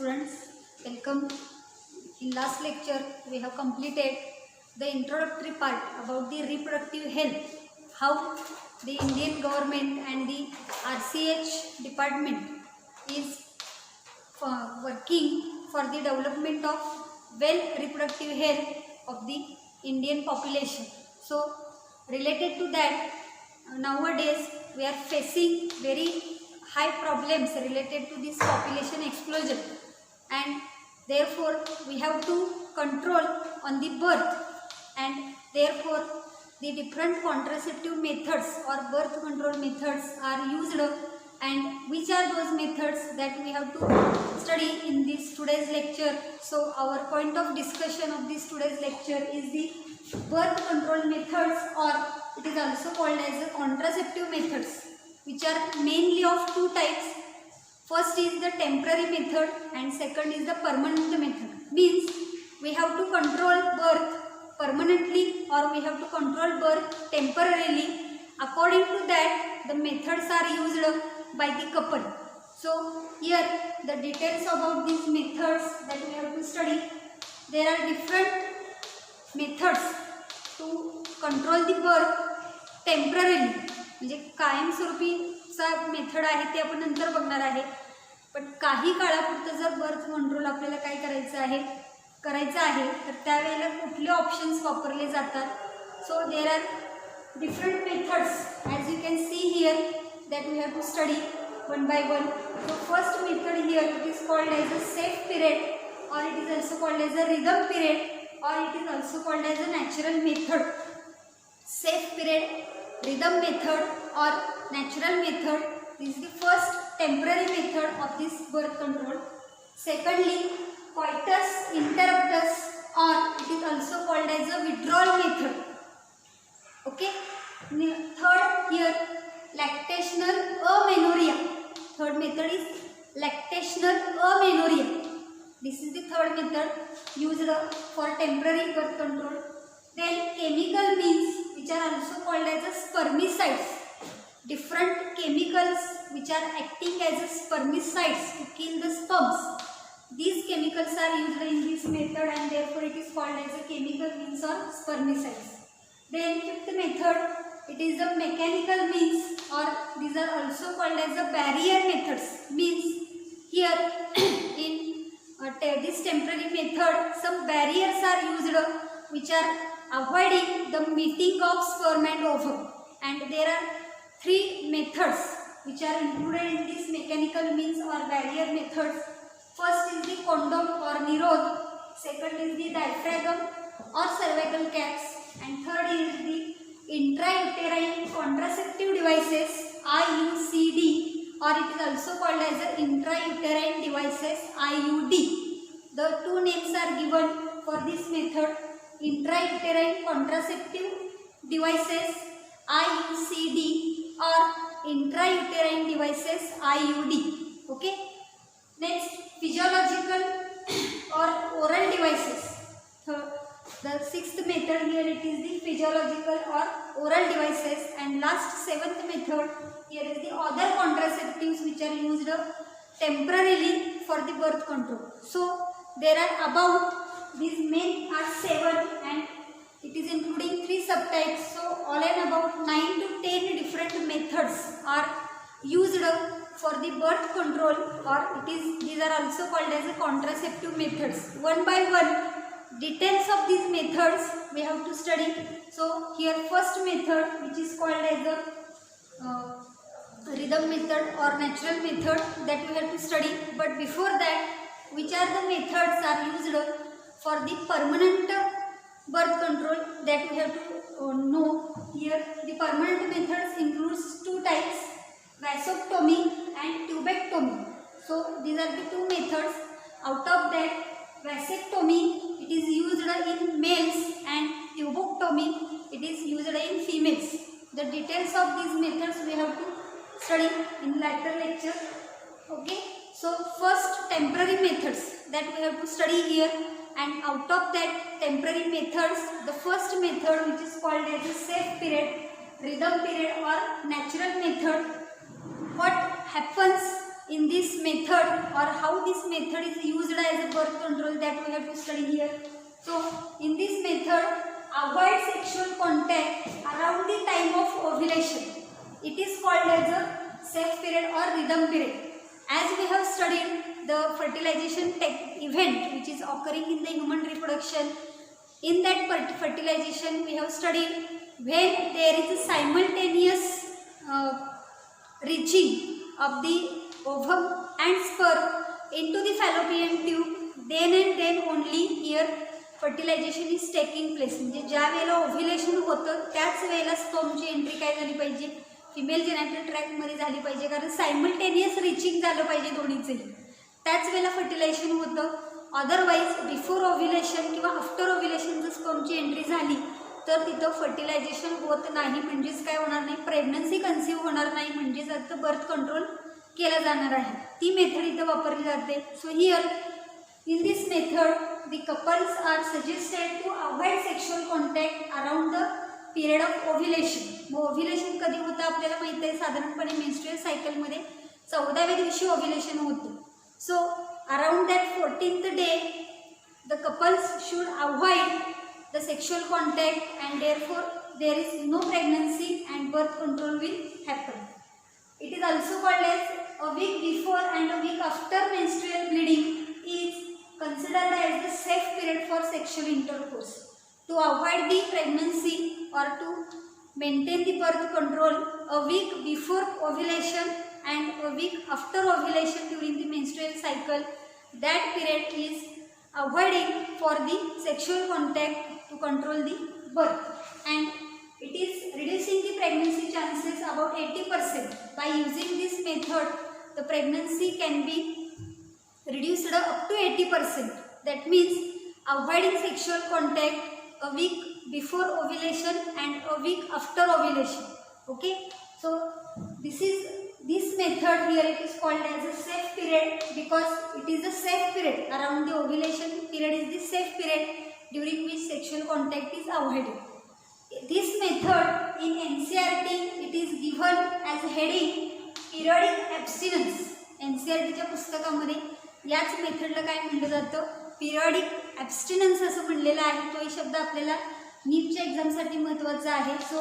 students, welcome. In last lecture we have completed the introductory part about the reproductive health, how the Indian government and the RCH department is working for the development of well reproductive health of the Indian population. So related to that, nowadays we are facing very high problems related to this population explosion, and therefore we have to control on the birth, and therefore the different contraceptive methods or birth control methods are used, and which are those methods that we have to study in this today's lecture. So our point of discussion of this today's lecture is the birth control methods, or it is also called as the contraceptive methods, which are mainly of two types. First is the temporary method and second is the permanent method. Means we have to control birth permanently or we have to control birth temporarily. According to that, the methods are used by the couple. So here the details about these methods that we have to study. There are different methods to control the birth temporarily. म्हणजे कायमस्वरूपीचा method आहे ते आपण नंतर बघणार आहे, पण काही काळापुरतं जर बर्थ कंट्रोल आपल्याला काय करायचं आहे तर त्यावेळेला कुठले ऑप्शन्स वापरले जातात. So there are different methods as you can see here that we have to study one by one. So first method here it is called as a safe period, or it is also called as a rhythm period, or it is also called as a natural method. Safe period, rhythm method or natural method, this is the first temporary method of this birth control. Secondly, coitus interruptus, or it is also called as a withdrawal method. Okay. Third here, lactational amenorrhea. Third method is lactational amenorrhea. This is the third method used for temporary birth control. Then chemical means which are also called as a spermicides. Different chemicals which are acting as a spermicides to kill the sperms. These chemicals are used in this method and therefore it is called as a chemical means or spermicides. Then fifth method, it is the mechanical means, or these are also called as the barrier methods. Means here in this temporary method some barriers are used which are avoiding the meeting of sperm and ovum, and there are three methods which are included in this mechanical means or barrier methods. First is the condom or nirod, second is the diaphragm or cervical caps, and third is the intrauterine contraceptive devices IUCD, or it is also called as the intrauterine devices IUD. The two names are given for this method: intrauterine contraceptive devices IUCD or intrauterine devices IUD. Okay. Next, physiological or oral devices. So the sixth method here, it is the physiological or oral devices, and last seventh method here is the other contraceptives which are used temporarily for the birth control. So there are about, these main are 7 and it is including 3 subtypes. So all in about 9 to 10 different methods are used for the birth control, or these are also called as a contraceptive methods. One by one, details of these methods we have to study. So here first method which is called as the rhythm method or natural method that we have to study. But before that, which are the methods are used for the permanent birth control that we have to know. Here the permanent methods includes two types: vasectomy and tubectomy. So these are the two methods. Out of that, vasectomy it is used in males and tubectomy it is used in females. The details of these methods we have to study in later lecture. Okay. So first, temporary methods that we have to study here, and out of that temporary methods, the first method which is called as a safe period, rhythm period or natural method. What happens in this method or how this method is used as a birth control that we have to study here. So in this method, avoid sexual contact around the time of ovulation. It is called as a safe period or rhythm period. As we have studied the fertilization event which is occurring in the human reproduction, in that fertilization we have studied when there is a simultaneous reaching of the ovum and sperm into the fallopian tube, then and then only here fertilization is taking place. म्हणजे ज्या वेळेला ovulation होतं त्याच वेळेला स्पर्मची entry काय झाली पाहिजे, female genital ट्रॅक्टमध्ये झाली पाहिजे, कारण सायमल्टेनियस रिचिंग झालं पाहिजे दोन्हीचंही, त्याच वेळेला फर्टिलायझेशन होतं. अदरवाईज बिफोर ओव्ह्युलेशन किंवा आफ्टर ओव्ह्युलेशन जर स्पर्मची एंट्री झाली तर तिथं फर्टिलायझेशन होत नाही, म्हणजेच काय होणार नाही, प्रेग्नन्सी कन्सीव्ह होणार नाही, म्हणजेच आता बर्थ कंट्रोल केला जाणार आहे. ती मेथड इथं वापरली जाते. So here in this method the couples are suggested to avoid sexual contact around the period of ovulation. Mug ovulation कधी होतं आपल्याला माहिती आहे, साधारणपणे मेन्स्ट्रुअल सायकलमध्ये 14व्या दिवशी ओव्ह्युलेशन होतं. So around that 14th day the couples should avoid the sexual contact and therefore there is no pregnancy and birth control will happen. It is also called as a week before and a week after menstrual bleeding is considered as the safe period for sexual intercourse. To avoid the pregnancy or to maintain the birth control, a week before ovulation and a week after ovulation during the menstrual cycle, that period is avoiding for the sexual contact to control the birth, and it is reducing the pregnancy chances about 80%. By using this method, the pregnancy can be reduced up to 80%. That means avoiding sexual contact a week before ovulation and a week after ovulation. Okay, so this method here it is called as a safe period because it is a safe period. Around the ovulation period is the safe period during which sexual contact is avoided. This method in NCERT it is given as heading periodic abstinence. NCERTच्या पुस्तकामध्ये याच मेथडला काय म्हटलं जातं, periodic ॲब्स्टिनन्स असं म्हणलेलं आहे. तोही शब्द आपल्याला नीटच्या एक्झामसाठी महत्त्वाचा आहे. So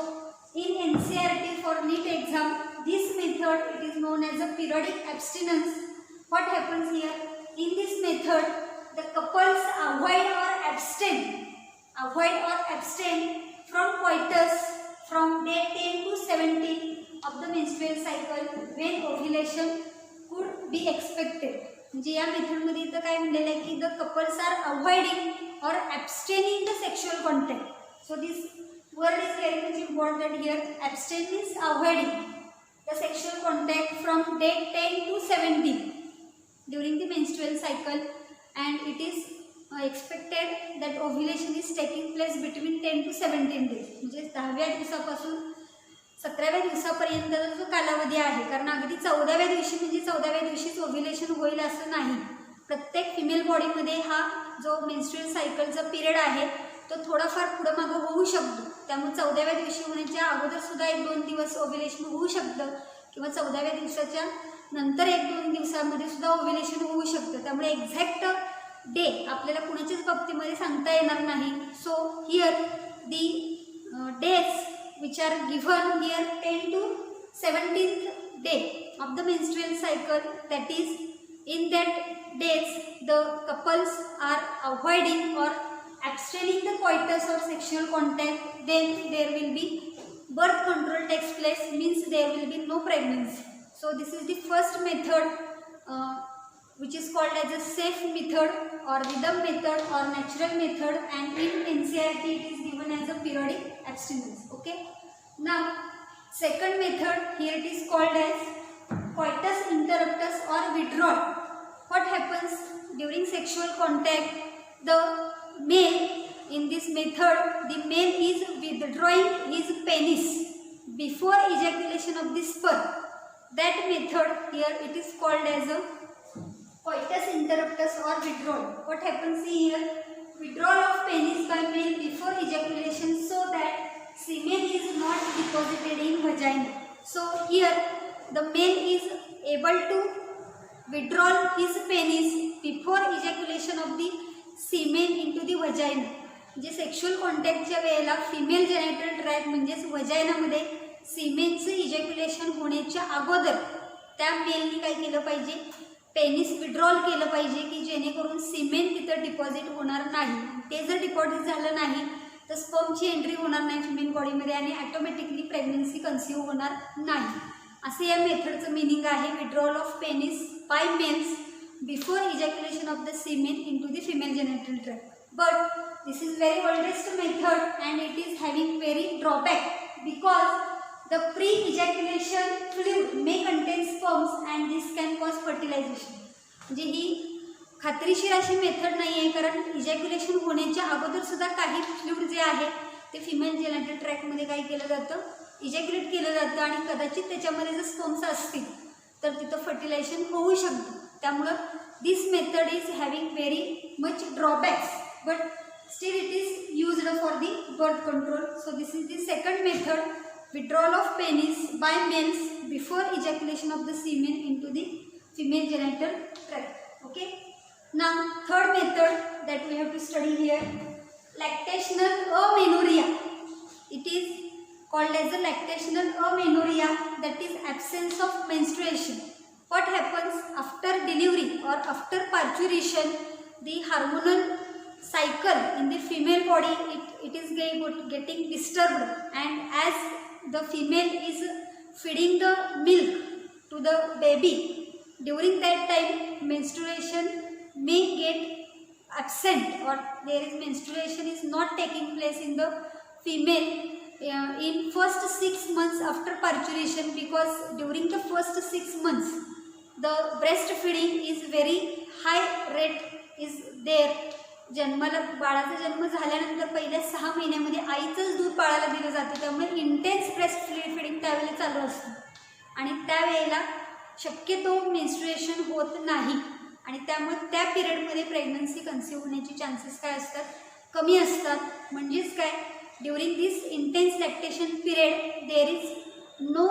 in NCERT for NEET exam this method it is known as a periodic abstinence. What happens here, in this method the couples avoid or abstain from coitus from day 10 to 17 of the menstrual cycle when ovulation could be expected. म्हणजे या मेथडमध्ये इथं काय म्हणलेलं आहे की the couples are avoiding or abstaining the sexual contact. So this word is very much important here. Abstain means avoiding the sexual contact from day 10 to 17 during the menstrual cycle and it is expected that ovulation is taking place between 10 to 17 days. म्हणजे 10व्या दिवसापासून 17व्या दिवसापर्यंतचा जो कालावधी आहे, कारण अगदी 14व्या दिवशी म्हणजे 14व्या दिवशीच ओव्ह्युलेशन होईल असं नाही. प्रत्येक फिमेल बॉडीमध्ये हा जो मेन्स्ट्रुअल सायकलचा पिरियड आहे तो थोडाफार पुढं मागं होऊ शकतो. त्यामुळे 14व्या दिवशी होण्याच्या अगोदर सुद्धा 1-2 दिवस ओव्ह्युलेशन होऊ शकतं किंवा 14व्या दिवसाच्या नंतर 1-2 दिवसामध्ये सुद्धा ओव्ह्युलेशन होऊ शकतं. त्यामुळे एक्झॅक्ट डे आपल्याला कुणाच्याच बाबतीमध्ये सांगता येणार नाही. So here the days which are given here 10 to 17th day of the menstrual cycle, that is in that days the couples are avoiding or abstaining the coitus or sexual contact, then there will be birth control takes place, means there will be no pregnancy. So this is the first method which is called as a safe method or rhythm method or natural method, and in NCERT it is given as a periodic abstinence. Okay, now second method here it is called as coitus interruptus or withdrawal. What happens during sexual contact? The male in this method, the male is withdrawing his penis before ejaculation of the sperm. That method here it is called as a coitus interruptus or withdrawal. What happens here? Withdrawal of penis by male before ejaculation so that semen is not deposited in vagina. So here the male is able to withdraw his penis before ejaculation of the semen into the vagina. म्हणजे sexual कॉन्टॅक्टच्या वेळेला female genital tract म्हणजेच व्हजायनामध्ये सीमेनचं ejaculation होण्याच्या अगोदर त्या Melanie काय केलं पाहिजे, penis withdrawal केलं पाहिजे की जेणेकरून सीमेन तिथं डिपॉझिट होणार नाही. ते जर डिपॉझिट झालं नाही तर स्पर्मची एंट्री होणार नाही फिमेल बॉडीमध्ये आणि ॲटोमॅटिकली प्रेग्नन्सी कन्सिव्ह होणार नाही. असे या मेथडचं मिनिंग आहे, withdrawal of penis by males before ejaculation of the semen into the female genital tract. But this is very oldest method and it is having very drawback because the pre-ejaculation fluid may contain sperms and this can cause fertilization. म्हणजे ही खात्रीशीर अशी method नाही आहे, कारण ejaculation होण्याच्या अगोदर सुद्धा काही फ्लूइड जे आहे ते फिमेल जेनिटल ट्रॅक्टमध्ये काय केलं जातं, इजॅक्युलेट केलं जातं आणि कदाचित त्याच्यामध्ये जर स्पर्म्स असतील तर तिथं फर्टिलायझेशन होऊ शकतं. त्यामुळं this method is having very much drawbacks but still it is used for the birth control. So this is the second method, withdrawal of penis by males before ejaculation of the semen into the female genital tract. Okay, now third method that we have to study here, lactational amenorrhea. It is called as a lactational amenorrhea, that is absence of menstruation. What happens after delivery or after parturition, the hormonal cycle in the female body it is getting disturbed, and as the female is feeding the milk to the baby, during that time menstruation may get absent or there is menstruation is not taking place in the female in first 6 months after parturition, because during the first 6 months the breastfeeding is very high rate is there. जन्माला बाळाचा जन्म झाल्यानंतर पहिल्या 6 महिन्यामध्ये आईचंच दूध बाळाला दिलं जातं, त्यामुळे इंटेन्स ब्रेस्ट फीडिंग त्यावेळेला चालू असतं आणि त्यावेळेला शक्यतो मेन्स्ट्रुएशन होत नाही आणि त्यामुळे त्या पिरियडमध्ये प्रेग्नन्सी कन्सिव्ह होण्याची चान्सेस काय असतात, कमी असतात. म्हणजेच काय, during this intense lactation period there is no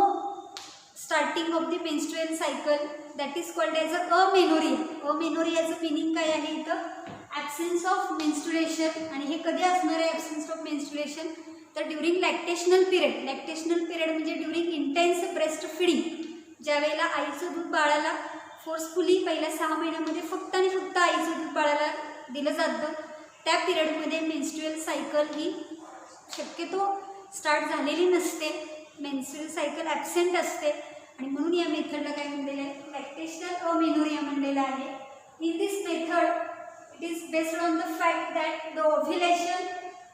starting of the menstrual cycle, that is called as amenorrhea. अमेनोरियाचं मिनिंग काय आहे इथं, ॲब्सेन्स ऑफ मेन्स्ट्रुएशन. आणि हे कधी असणार आहे ॲब्सेन्स ऑफ मेन्स्ट्रुएशन, तर ड्युरिंग लॅक्टेशनल पिरियड. लॅक्टेशनल पिरियड म्हणजे ड्युरिंग इंटेन्स ब्रेस्ट फिडिंग, ज्यावेळेला आईचं दूध बाळाला फोर्सफुली पहिल्या 6 महिन्यामध्ये फक्त आणि फक्त आईचं दूध बाळाला दिलं जातं, त्या पिरियडमध्ये मेन्स्ट्रुअल सायकल ही शक्यतो स्टार्ट झालेली नसते, मेन्स्ट्रुअल सायकल ॲब्सेंट असते आणि म्हणून या मेथडला काय म्हणलेलं आहे, लॅक्टेशनल अमेनोरिया म्हणलेलं आहे. इन this method it is based on the fact that the ovulation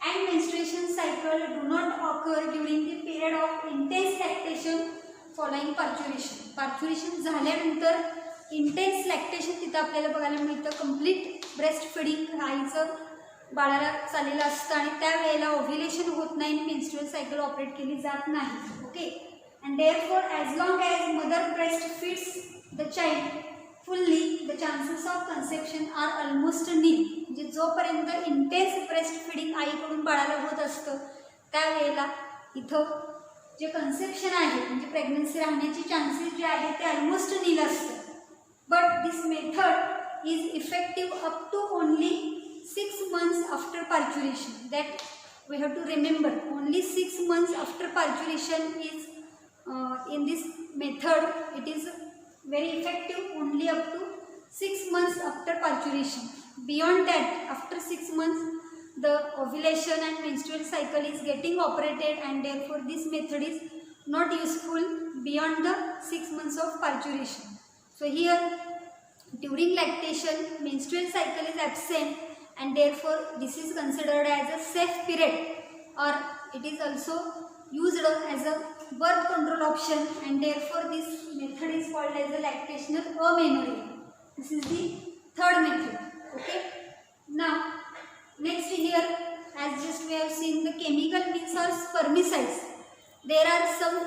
and menstruation cycle do not occur during the period of intense lactation following parturition. parturition झाल्यानंतर इंटेन्स लॅक्टेशन तिथं आपल्याला बघायला मिळतं, कंप्लीट ब्रेस्ट फिडिंग आईचं बाळाला चाललेलं असतं आणि त्यावेळेला ओव्ह्युलेशन होत नाही आणि मेन्स्ट्रुअल सायकल ऑपरेट केली जात नाही. Okay, and therefore as long as mother breast feeds the child fully, the chances of conception are almost nil. म्हणजे जोपर्यंत इंटेन्स ब्रेस्ट फिडिंग आईकडून बाळाला होत असतं त्यावेळेला इथं जे कन्सेप्शन आहे म्हणजे प्रेग्नन्सी राहण्याची चान्सेस जे आहे ते ऑलमोस्ट नील असतं. But this method is effective up to only 6 months after parturition. That we have to remember, only 6 months after parturition is in this method it is very effective only up to 6 months after parturition. Beyond that, after 6 months, the ovulation and menstrual cycle is getting operated and therefore this method is not useful beyond the 6 months of parturition. So here, during lactation, menstrual cycle is absent and therefore this is considered as a safe period or it is also used as a birth control option and therefore this method is called as a lactational amenorrhea. This is the third method. Okay, now next here, as just we have seen, the chemical means are spermicides. There are some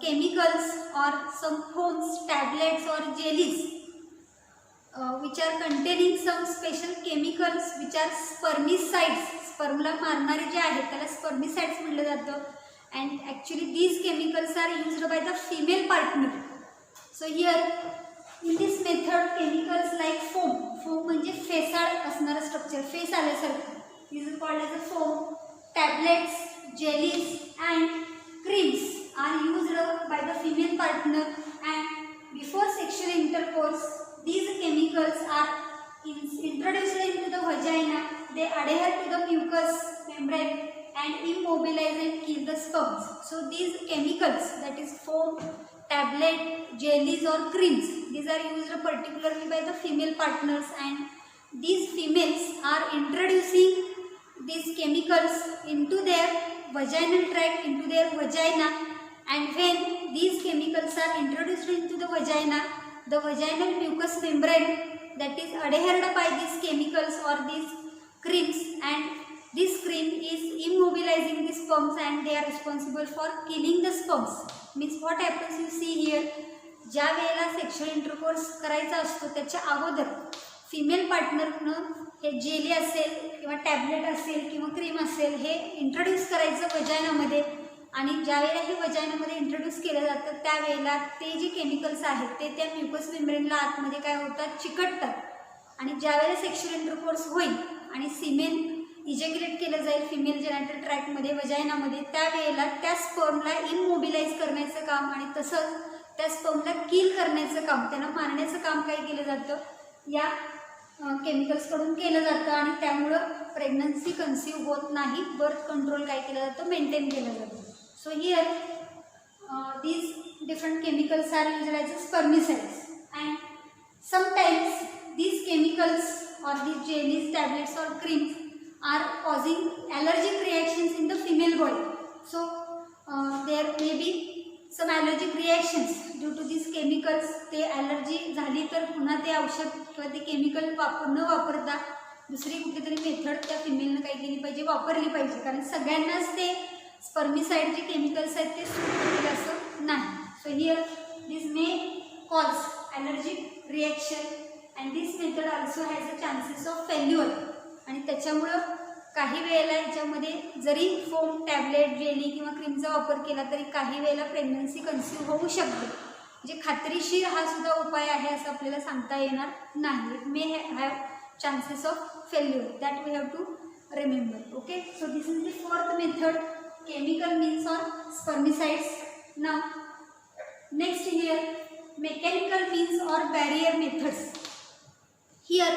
chemicals or some foams, tablets or jellies which are containing some special chemicals which are spermicides. स्पर्मला मारणारे जे आहेत त्याला स्पर्मिसाइड्स म्हटलं जातं. And actually these chemicals are used by the female partner. So here in this method chemicals like foam म्हणजे फेस आल्यासारखं. This is called as a foam. Tablets, jellies and creams are used by the female partner, and before sexual intercourse these chemicals are introduced into the vagina. They adhere to the mucous membrane and immobilize and kill the sperms. So these chemicals, that is foam, tablet, jellies or creams, these are used particularly by the female partners, and these females are introducing these chemicals into their vaginal tract, into their vagina. And when these chemicals are introduced into the vagina, the vaginal mucous membrane that is adhered by these chemicals or these creams, and this cream is immobilizing the sperms and they are responsible for killing the sperms. Means what happens, you see here, ज्या वेळेला sexual intercourse करायचा असतो त्याच्या अगोदर female पार्टनरनं हे jelly असेल किंवा tablet असेल किंवा क्रीम असेल हे इंट्रोड्यूस करायचं वजायनामध्ये. आणि ज्या वेळेला हे वजायनामध्ये इंट्रोड्यूस केलं जातं त्यावेळेला ते जे केमिकल्स आहेत ते त्या म्युकस मेम्ब्रेनला आतमध्ये काय होतात, चिकटतात. आणि ज्या वेळेला सेक्शुअल इंटरकोर्स होईल आणि सिमेन इजॅक्युलेट केलं जाईल फिमेल जेनायटल ट्रॅक्टमध्ये वजायनामध्ये, त्यावेळेला त्या स्पर्मला इममोबिलाइज करण्याचं काम आणि तसंच त्या स्पर्मला किल करण्याचं काम, त्यांना मारण्याचं काम काय केलं जातं, या केमिकल्सकडून केलं जातं. आणि त्यामुळं प्रेग्नन्सी कन्सीव्ह होत नाही. बर्थ कंट्रोल काय केलं जातं, मेंटेन केलं जातं. So here these different chemicals are used as spermicides, and sometimes these chemicals or these jellies, tablets or creams are causing allergic reactions in the female body. So there may be some allergic reactions due to these chemicals. ते allergy झाली तर पुन्हा ते औषध किंवा ते chemical न वापरता दुसरी कुठलीतरी मेथड त्या फिमेलनं काय केली पाहिजे, वापरली पाहिजे. कारण सगळ्यांनाच ते स्पर्मिसाइड जे केमिकल्स आहेत ते सूट होतील असं नाही. So here this may cause allergic reaction and this method also has a chances of failure. आणि त्याच्यामुळं काही वेळेला याच्यामध्ये जरी फोम, टॅबलेट, जेली किंवा क्रीमचा वापर केला तरी काही वेळेला प्रेग्नन्सी कन्सीव्ह होऊ शकते. म्हणजे खात्रीशीर हा सुद्धा उपाय आहे असं आपल्याला सांगता येणार नाही. It may have chances of failure, that we have to remember. Okay, so this is the fourth method, chemical means or spermicides. Now next here, mechanical means or barrier methods. Here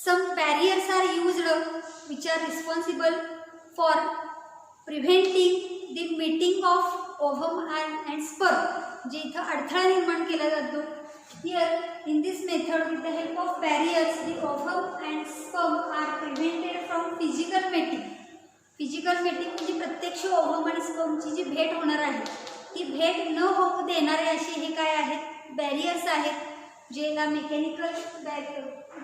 some barriers are used which are responsible for preventing the meeting of ovum and sperm, जे इथं अडथळा निर्माण केला जातो. Here in this method, with the help of barriers, the ovum and sperm are prevented from physical mating. Physical mating म्हणजे प्रत्यक्ष ovum आणि स्पर्मची जी भेट होणार आहे ती भेट न होऊ देणारे असे हे काय आहेत, बॅरियर्स आहेत, जेला मेकॅनिकल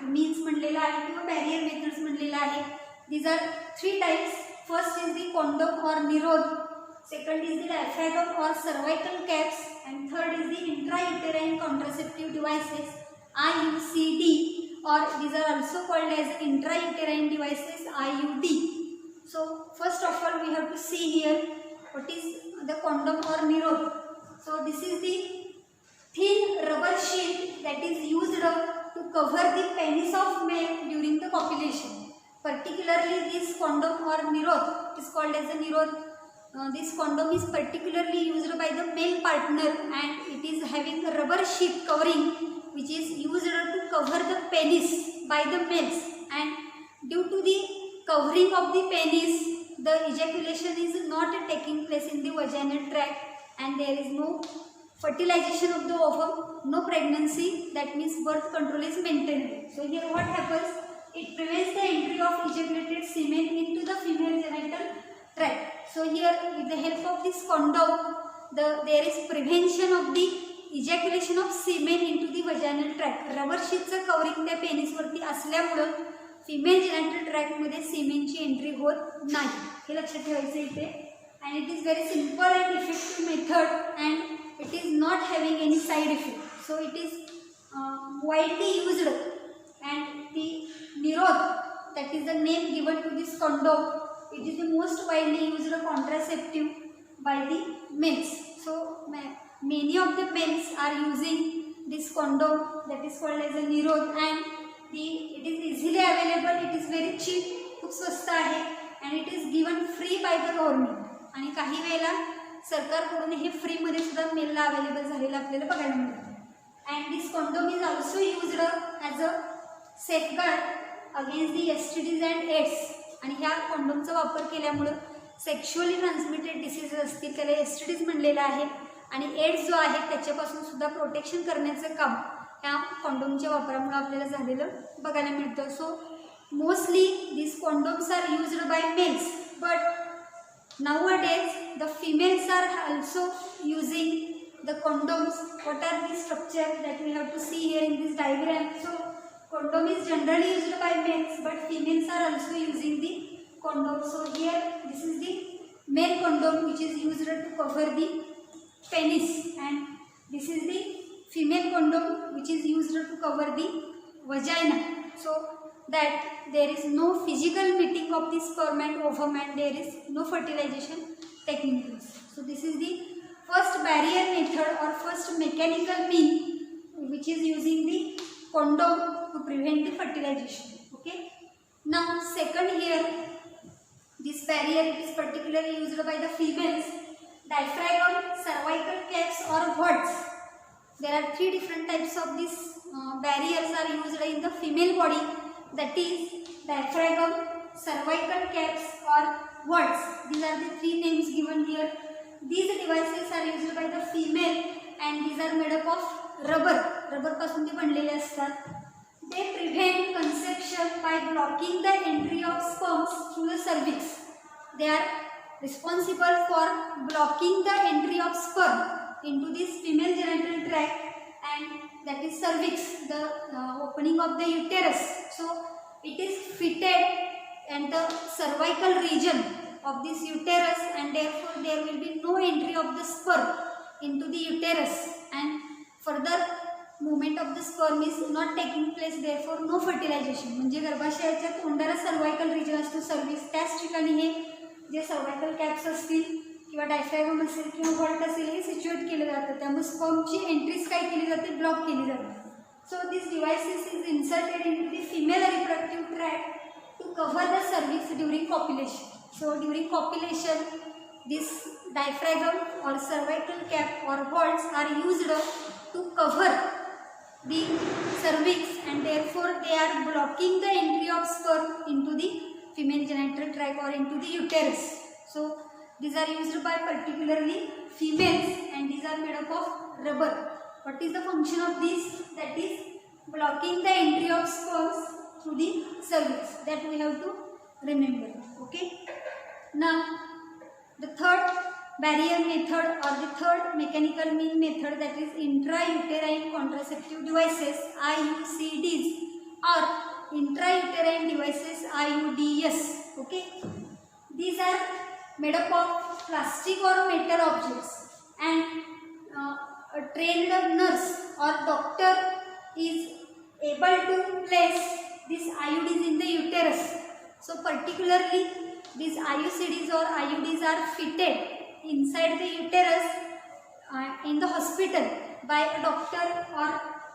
मीन्स म्हणलेलं आहे किंवा बॅरियर मेथड्स म्हणलेलं आहे. These are 3 types. First is the condom or Nirodh, second is the diaphragm or cervical caps, and third is the intrauterine contraceptive devices IUCD, or these are also called as intrauterine devices IUD. So first of all we have to see here what is the condom or nirod. So this is the thin rubber sheet that is used to cover the penis of male during the copulation. Particularly this condom or nirod is called as a nirod. This condom is particularly used by the male partner and it is having a rubber sheet covering which is used to cover the penis by the males, and due to the covering of the penis the ejaculation is not taking place in the vaginal tract and there is no fertilization of the ovum, no pregnancy, that means birth control is maintained. So here what happens, it prevents the entry of ejaculated semen into the female genital tract. So here with the help of this condom there is prevention of the ejaculation of semen into the vaginal tract. rubber sheet चं covering त्या penis वरती असल्यामुळे female जेनायटल ट्रॅकमध्ये सिमेनची entry होत नाही, हे लक्षात ठेवायचं इथे. And it is very simple and effective method and it is not having any side effect. So it is widely used and the nirod, that is the name given to this condom, it is the most widely used contraceptive by the males. So many of the males are using this condom that is called as a nirod, and it is easily available, it it is very cheap, खूप स्वस्त आहे and it is given free by the government आणि काही वेळेला सरकारकडून हे फ्रीमध्ये सुद्धा मेलला अवेलेबल झालेलं आपल्याला बघायला मिळतं. And this condom is also used as a safeguard against the STDs and AIDS. आणि ह्या कॉन्डोमचा वापर केल्यामुळं सेक्शुअली ट्रान्समिटेड डिसीजेस असतील त्याला STDs म्हणलेलं आहे आणि एड्स जो आहे त्याच्यापासून सुद्धा प्रोटेक्शन करण्याचं काम ह्या कॉन्डोमच्या वापरामुळे आपल्याला झालेलं बघायला मिळतं. So mostly these condoms are used by males, but nowadays the females are also using the condoms. What are the structure that we have to see here in this diagram? So condom is generally used by males, but females are also using the condom. So here this is the male condom which is used to cover the penis, and this is the female condom which is used to cover the vagina, so that there is no physical meeting of the sperm and ovum and there is no fertilization taking place. So this is the first barrier method or first mechanical mean which is using the condom to prevent the fertilization. Okay. Now second here, this barrier is particularly used by the females. Diaphragm, cervical caps or warts. There are three different types of these barriers are used in the female body. That is diaphragm, cervical caps or warts. These are the three names given here. These devices are used by the female and these are made up of rubber. Rubber पासून ते बनलेले असतात. They prevent conception by blocking the entry of sperms through the cervix. They are responsible for blocking the entry of sperm into this female genital tract and that is cervix, the opening of the uterus. So it is fitted and the cervical region of this uterus and therefore there will be no entry of the sperm into the uterus and further movement of the sperm is not taking place, therefore no fertilization. म्हणजे गर्भाशयाच्या तोंडाला cervical region असतो service, त्याच ठिकाणी हे जे cervical caps असतील किंवा डायफ्रॅगम असेल किंवा vault असेल हे सिच्युएट केलं जातं, त्यामुळे स्पर्मची एंट्रीज काय केली जाते, ब्लॉक केली जाते. So this devices is inserted in to the female reproductive tract to cover the cervix during copulation. So during copulation, this diaphragm or cervical cap or vaults are used to cover the cervix and therefore they are blocking the entry of sperm into the female genital tract or into the uterus. So these are used by particularly females and these are made up of rubber. What is the function of this? That is blocking the entry of sperms through the cervix. That we have to remember. Okay. Now the third barrier method or the third mechanical mean method, that is intrauterine contraceptive devices, IUCDs, or intrauterine devices, IUDs. Okay, these are made up of plastic or metal objects and a trained nurse or doctor is able to place these IUDs in the uterus. So particularly these IUCDs or IUDs are fitted inside the uterus in the hospital by a doctor or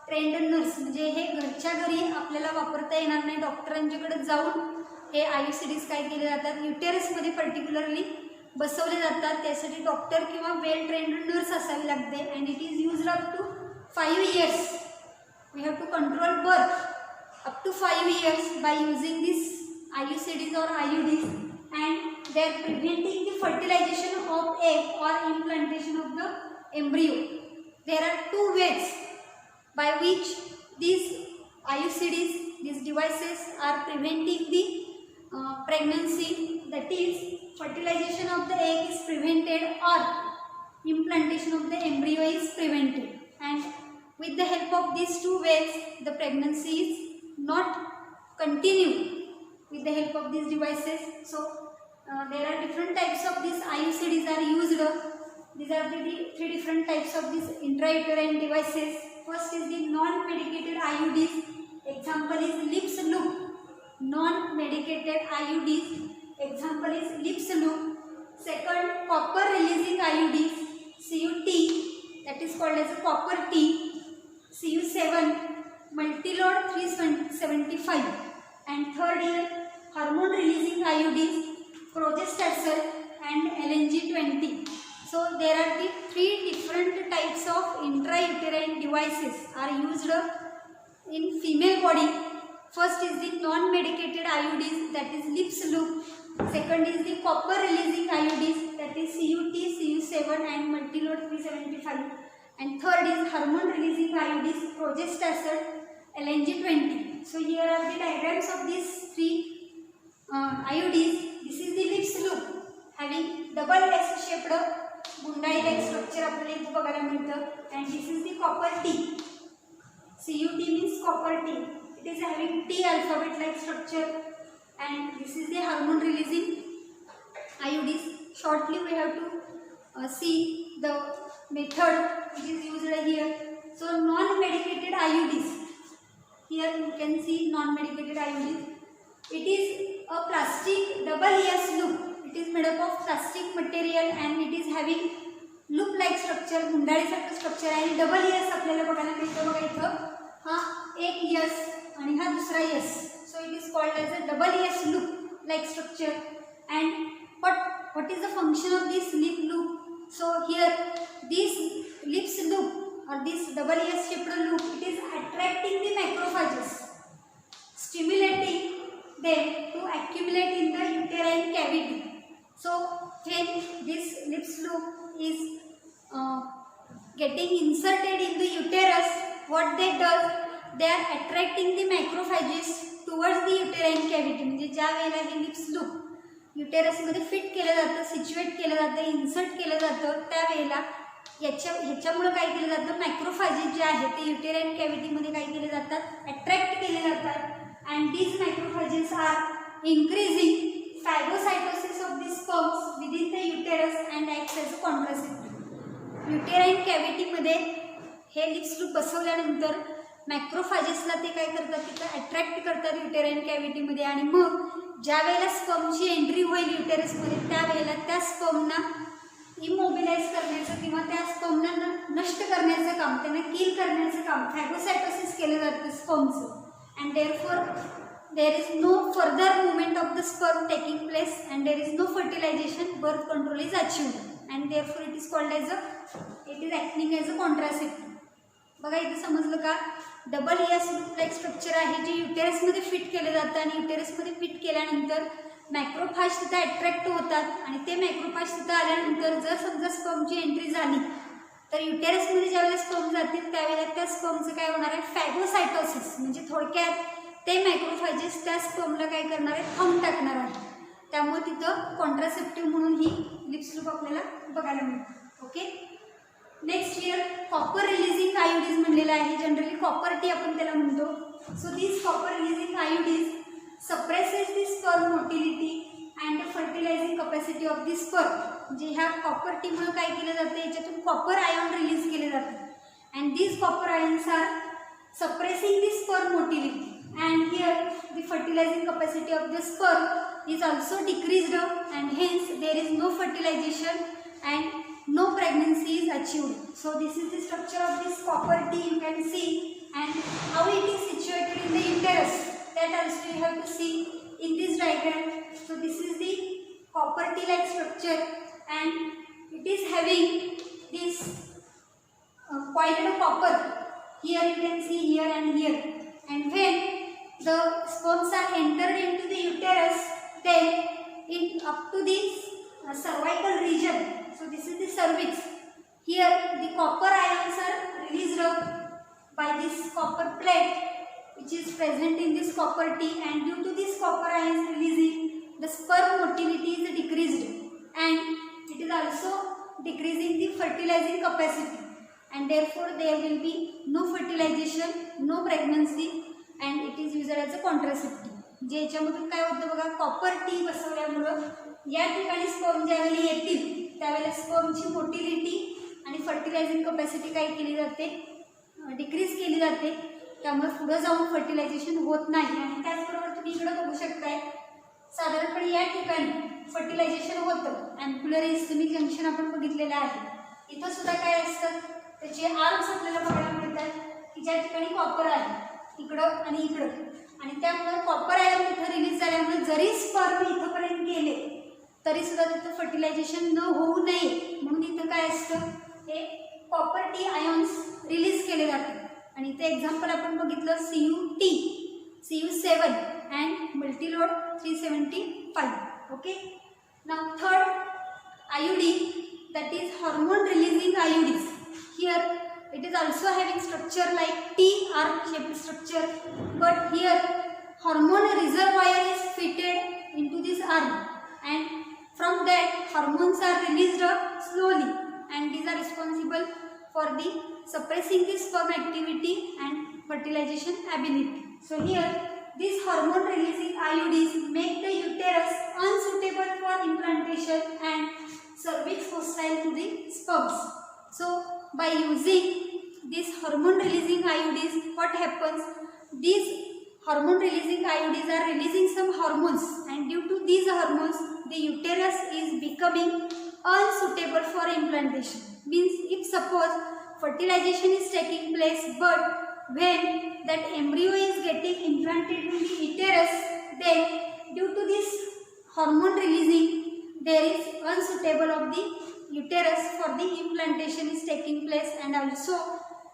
trained nurse. म्हणजे हे घरच्या घरी आपल्याला वापरता येणार नाही, डॉक्टरांच्याकडे जाऊन हे IUCDs काय केले जातात, युटेरसमध्ये पर्टिक्युलरली बसवले जातात. त्यासाठी डॉक्टर किंवा वेल ट्रेंड नर्स असावी लागते and it is used up to 5 years. We have to control birth up to 5 years by using this IUCDs or IUDs and they are preventing the fertilization of egg or implantation of the embryo. There are 2 ways by which these IUCDs, these devices are preventing the pregnancy, that is fertilization of the egg is prevented or implantation of the embryo is prevented, and with the help of these 2 ways the pregnancy is not continued with the help of these devices. So there are different types of these IUCDs are used. These are the 3 different types of these intrauterine devices. First is the non-medicated IUDs. Example is lips loop. Non-medicated IUDs. Example is lips loop. Second, copper releasing IUDs. CUT, that is called as a copper T. CU7, multilode 375. and third here hormone releasing IUDs, progesterone and LNG-20. So there are the three different types of intrauterine devices are used in female body. First is the non-medicated IUDs, that is lips loop. Second is the copper releasing IUDs, that is CUT, CU7 and multilode 375. And third is hormone releasing IUDs, progesterone, LNG-20. So here are the diagrams of these three IUDs. This is the lips loop having double S shaped गुंडाळी like structure आपल्याला इथे बघायला मिळतं. And this is the copper T. CUT means copper T. It is having T alphabet like structure. And this is the hormone releasing IUDs. Shortly we have to see the method which is used here. So non-medicated IUDs. Here you can see non-medicated IUDs. It is a plastic double S loop. It is made up of plastic material and it is having loop like structure, गुंडाळी सारखं structure आहे. Double S आपल्याला बघायला मिळतं. बघा इथं हा एक एस आणि हा दुसरा S. So it is called as a double S loop like structure. And what is the function of this lip loop? So here this lips loop or this double S shaped loop, it is attracting the macrophages, stimulating them to accumulate in the uterine cavity. So when this lips loop is getting inserted in the uterus, what they does, they are attracting the macrophages towards the uterine cavity. म्हणजे ज्या वेळेला हे Lippes loop uterus मध्ये fit केलं जातं, सिच्युएट केलं जातं, insert केलं जातं, त्यावेळेला ह्याच्यामुळे काय केलं जातं, मॅक्रोफॅजेस जे आहेत ते युटेराइन कॅव्हिटीमध्ये काय केले जातात, अट्रॅक्ट केले जातात. And these macrophages are increasing phagocytosis of the sperms within the uterus and acts as a contraceptive. Uterine कॅव्हिटीमध्ये हे लिप्स लूप बसवल्यानंतर मॅक्रोफॅजेसला ते काय करतात, तिथं अट्रॅक्ट करतात युटेराइन कॅव्हिटीमध्ये. आणि मग ज्या वेळेला स्पर्मची एंट्री होईल युटेरसमध्ये त्यावेळेला त्या स्पर्मना इमोबिलाइज करण्याचं किंवा त्या स्पर्मना नष्ट करण्याचं काम, त्यांना किल करण्याचं काम फॅगोसायटोसिस केलं जातं स्पर्मचं. And therefore there is no further movement of the sperm taking place and there is no fertilization, birth control is achieved and therefore it is called as it is acting as a contraceptive. बघा इथे समजलं का, double S like structure आहे जे युटेरसमध्ये fit केलं जातं आणि युटेरसमध्ये fit केल्यानंतर मॅक्रोफॅज तिथं अट्रॅक्ट होतात आणि ते मॅक्रोफॅज तिथं आल्यानंतर जर समजा स्पर्मची एंट्री झाली तर युटेरसमध्ये ज्यावेळेला स्पर्म जातील त्यावेळेला त्या स्पर्मचं काय होणार आहे, फॅगोसायटोसिस. म्हणजे थोडक्यात ते मॅक्रोफॅजेस त्या स्पर्मला काय करणार आहे, थंब टाकणार आहे. त्यामुळे तिथं कॉन्ट्रासेप्टिव्ह म्हणून ही लिप्स लूप आपल्याला बघायला मिळते. Okay, next here copper releasing IUDs म्हणलेलं आहे. जनरली कॉपर टी आपण त्याला म्हणतो. So this copper releasing IUDs suppresses the sperm motility and fertilising capacity of the sperm. म्हणजे ह्या कॉपर टीमुळे काय केलं जातं, याच्यातून कॉपर आयॉन रिलीज केले जातात. And these copper ions are suppressing the sperm motility. And here the fertilizing capacity of the sperm is also decreased and hence there is no fertilization and no pregnancy is achieved. So this is the structure of this copper T, you can see, and how it is situated in the uterus, that also you have to see in this diagram. So this is the copper T like structure and it is having this coiled copper. Here you can see here and here. And when the sperms are entered into the uterus, then up to this cervical region, so this is the cervix, here the copper ions are released by this copper plate which is present in this copper T, and due to this copper ions releasing, the sperm motility is decreased and it is also decreasing the fertilizing capacity, and therefore there will be no fertilization, no pregnancy, and it is used as a contraceptive. जे याच्यामधून काय होतं बघा, copper T बसवल्यामुळं या ठिकाणी sperm ज्यावेळी येतील त्यावेळेला स्पर्मची motility आणि फर्टिलायझिंग कपॅसिटी काय केली जाते, डिक्रीज केली जाते. त्यामुळे पुढे जाऊन फर्टिलायझेशन होत नाही. आणि त्याचबरोबर तुम्ही इकडे बघू शकताय साधारणपणे या ठिकाणी फर्टिलायझेशन होतं. अँक्युलर इस्केमिक जंक्शन आपण बघितलेलं आहे. इथं सुद्धा काय असतं, त्याचे आर्म्स आपल्याला बघायला मिळतात की ज्या ठिकाणी कॉपर आहे इकडं आणि इकडं, आणि त्यामुळे कॉपर आयन जरी स्पर्म इथपर्यंत गेले तरी सुद्धा तिथं फर्टिलायझेशन न होऊ नये म्हणून इथं काय असतं, हे कॉपर टी आयॉन्स रिलीज केले जातात. आणि ते एक्झाम्पल आपण बघितलं CuT, Cu7 and Multiload 375. Okay. Now third IUD, that is hormone releasing IUDs. Here it is also having structure like T-R shaped structure, but here hormone reservoir is fitted into this arm, and from that hormones are released slowly, and these are responsible for the suppressing the sperm activity and fertilization ability. So here these hormone releasing IUDs make the uterus unsuitable for implantation and cervix hostile to the sperms. So by using these hormone releasing IUDs, what happens, these hormone releasing IUDs are releasing some hormones, and due to these hormones the uterus is becoming unsuitable for implantation. Means if suppose fertilization is taking place, but when that embryo is getting implanted in the uterus, then due to this hormone releasing there is unsuitable of the uterus for the implantation is taking place, and also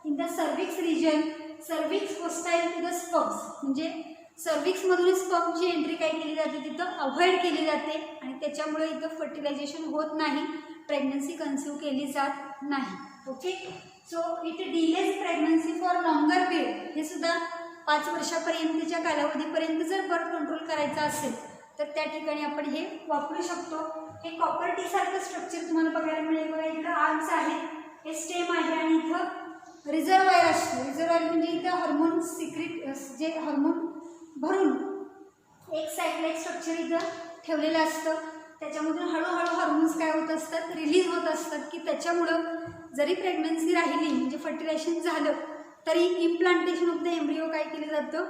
in the cervix region cervix hostile to the sperms, म्हणजे cervix मधून स्पर्मची entry काय केली जाते, तिथं avoid केली जाते, आणि त्याच्यामुळे इथं फर्टिलायझेशन होत नाही, प्रेग्नन्सी कन्सीव्ह केली जात नाही. Okay. So it delays pregnancy for longer period. हे सुद्धा 5 वर्षापर्यंतच्या कालावधीपर्यंत जर बर्थ कंट्रोल करायचा असेल तर त्या ठिकाणी आपण हे वापरू शकतो. हे कॉपर टी सारखं स्ट्रक्चर तुम्हाला बघायला मिळेल बघा. इकडं आर्म्स आहेत, हे स्टेम आहे, आणि इथं रिझर्वायर असतो. रिझर्वायर म्हणजे इथं हार्मोन सिक्रेट, जे हार्मोन भरून एक साईडला एक स्ट्रक्चर इथं ठेवलेलं असतं. त्याच्यामधून हळूहळू हार्मोन्स काय होत असतात, रिलीज होत असतात, की त्याच्यामुळं जरी प्रेग्नन्सी राहिली म्हणजे फर्टिलायझेशन झालं तरी इम्प्लांटेशन ऑफ द एम्ब्रियो काय केलं जातं,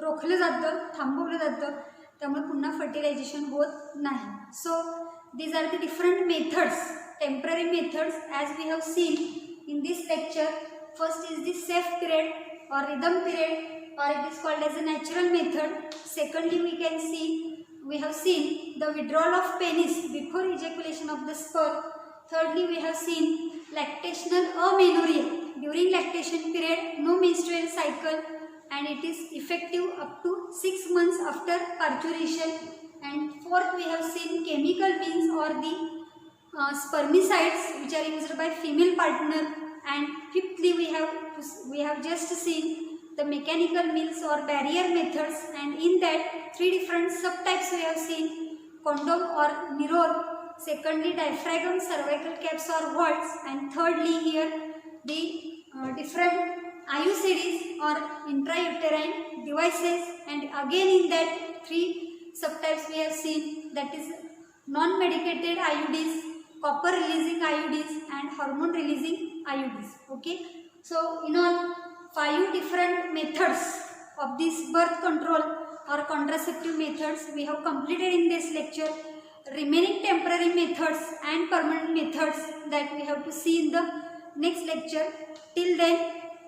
रोखलं जातं, थांबवलं जातं, त्यामुळे पुन्हा फर्टिलायझेशन होत नाही. सो these are the different methods, temporary methods, as we have seen in this lecture. First is the safe period or rhythm period, or it is called as a natural method. Secondly, we have seen the withdrawal of penis before ejaculation of the sperm. Thirdly, we have seen lactational amenorrhea, during lactation period no menstrual cycle, and it is effective up to 6 months after parturition. And fourth, we have seen chemical means or the spermicides which are used by female partner. And fifthly, we have just seen the mechanical means or barrier methods, and in that 3 different subtypes we have seen: condom or Nirol, secondly diaphragm, cervical caps or vaults, and thirdly here the different IUCDs or intrauterine devices. And again in that 3 subtypes we have seen, that is non-medicated IUDs, copper releasing IUDs, and hormone releasing IUDs. Okay. So in all 5 different methods of this birth control or contraceptive methods we have completed in this lecture. Remaining temporary methods and permanent methods that we have to see in the next lecture. Till then,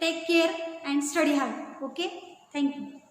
take care and study hard. Okay. Thank you.